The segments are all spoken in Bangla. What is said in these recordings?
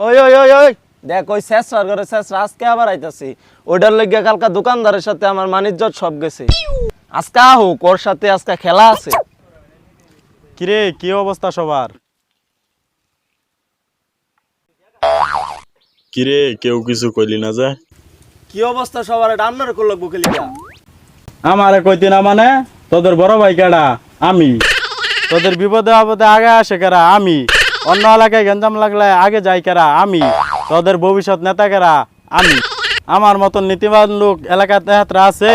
ওই ওই ওই ওই দেখ ওই শেষরার ঘরে শেষরা আজকে আবার আইতাছি। ওইটার লইগা কালকা দোকানদারের সাথে আমার মানিজ্জত সব গেছে। আজকে হোক ওর সাথে আজকে খেলা আছে। কিরে কি অবস্থা সবার? কিরে কেউ কিছু কইলি না যে? কি অবস্থা সবার? এটা আপনার কোল লাগবো খেলিকা। আমারে কইতি না মানে? তোদের বড় ভাই কেডা? আমি। তোদের বিপদে আপদে আগে আসে কেরা? আমি। অন্য এলাকায় গেঞ্জাম লাগলে আগে যাই কেরা? আমি। তোদের ভবিষ্যৎ নেতা কেরা? আমি। আমার মতন নীতিবান লোক এলাকাতে হাতরা আছে?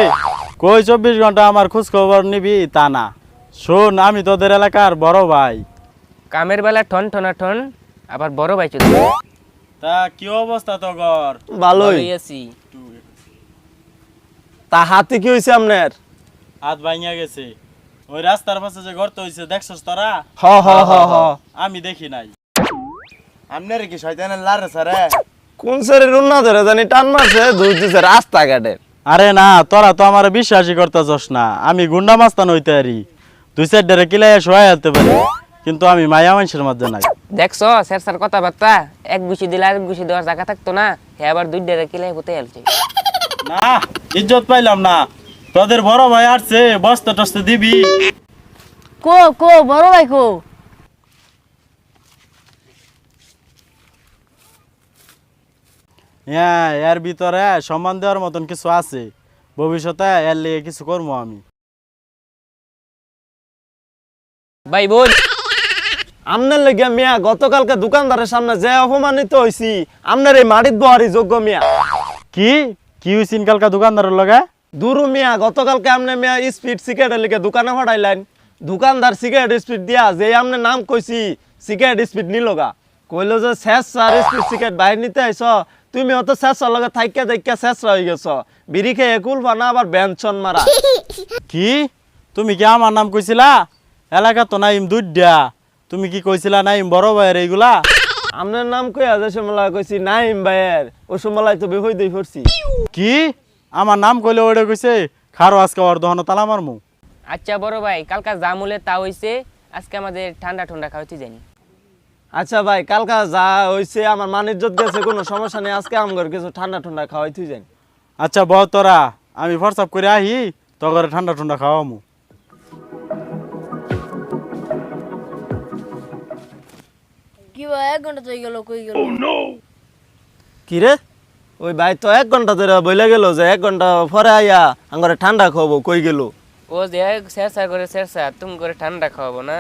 কই 24 ঘন্টা আমার খোঁজ খবর নিবি তা না। শোন, আমি তোদের এলাকার বড় ভাই। কামের বেলা ঠন ঠনা ঠন, আবার বড় ভাই চলছে। তা কি অবস্থা তোর? ভালোই আছি। তা হাতে কি হইছে আপনার? হাত ভাঙিয়া গেছে। ওই রাস্তার পাশে যে গর্ত হইছে দেখছস তোরা? হ হ হ হ আমি দেখি নাই। আমনের কি শয়তানের লারে সারে? কোন সেরে রুন্না ধরে জানি টান মারছে দুই দিছে রাস্তাঘাটে। আরে না, তোরা তো আমার বিশ্বাসই করতেছস না। আমি গুন্ডা মাস্তান হইতে পারি, দুই সাইড ধরে কিলাই সহায় হতে পারি, কিন্তু আমি মায়া মানুষের মধ্যে নাই। দেখছো স্যার স্যার কথাবার্তা, এক গুছি দিলে আর গুছি দেওয়ার জায়গা থাকতো না, হে আবার দুই ডেরে কিলাই হতে হেলছে। না, ইজ্জত পাইলাম না। তোদের বড় ভাই আসছে, বস্তা টস্তে দিবি? কো কো বড় ভাই কো? হ্যাঁ, এর ভিতরে সম্মান দেওয়ার মতন কিছু আছে। ভবিষ্যতে এর লিগে কিছু করবো আমি। ভাই বল। আমনের লেগে মিয়া গতকালকে দোকানদারের সামনে যে অপমানিত হইছি, আমনের এই মাটিত বহারি যোগ্য মিয়া। কি কি হইছিন কালকা দোকানদারের লগে? দুরু মিয়া গতকালকে আমনে মিয়া স্পিড সিগারেটের লিগে দোকানে ফাটাইলেন। দোকানদার সিগারেট স্পিড দিয়া যে আমনে নাম কইছি সিগারেট স্পিড নিলগা, কইলো যে শেষ আর স্পিড সিগারেট বাইরে নিতে আইছ, তুমি অত শেষর লগে থাইকা দেখা শেষ হয়ে গেছ। বিড়ি খেয়ে কুলবা না আবার বেঞ্চন মারা। কি তুমি কি আমার নাম কইছিলা? এলাকা তো নাইম দুইডা। তুমি কি কইছিলা নাইম বড় ভাইয়ের এইগুলা? আমনের নাম কইয়া যে সমলা কইছি নাইম ভাইয়ের, ও সমলাই তো বেহই দেই পড়ছি। কি আমার নাম কইলে ওইটা কইছে? খারো আজকে ওর দহন তালা মারমু। আচ্ছা বড় ভাই, কালকা জামুলে তা হইছে, আজকে আমাদের ঠান্ডা ঠান্ডা খাওয়াতে জানি। আচ্ছা ভাই, কালকা যা হইছে আমার মানিজ্জত গেছে, কোনো সমস্যা নেই। আজকে আমগর কিছু ঠান্ডা ঠান্ডা খাওয়াই তুই যাই। আচ্ছা বহ তোরা, আমি হোয়াটসঅ্যাপ করে আহি, তো ঘরে ঠান্ডা ঠান্ডা খাওয়ামু। কি ভাই 1 ঘন্টা হয়ে গেল, কই গেল? কি রে, ওই ভাই তো 1 ঘন্টা ধরে বইলে গেল যে 1 ঘন্টা পরে আইয়া আঙ্গরে ঠান্ডা খাওয়াবো, কই গেল? ও যে স্যার স্যার করে স্যার স্যার তুমি করে ঠান্ডা খাওয়াবো না।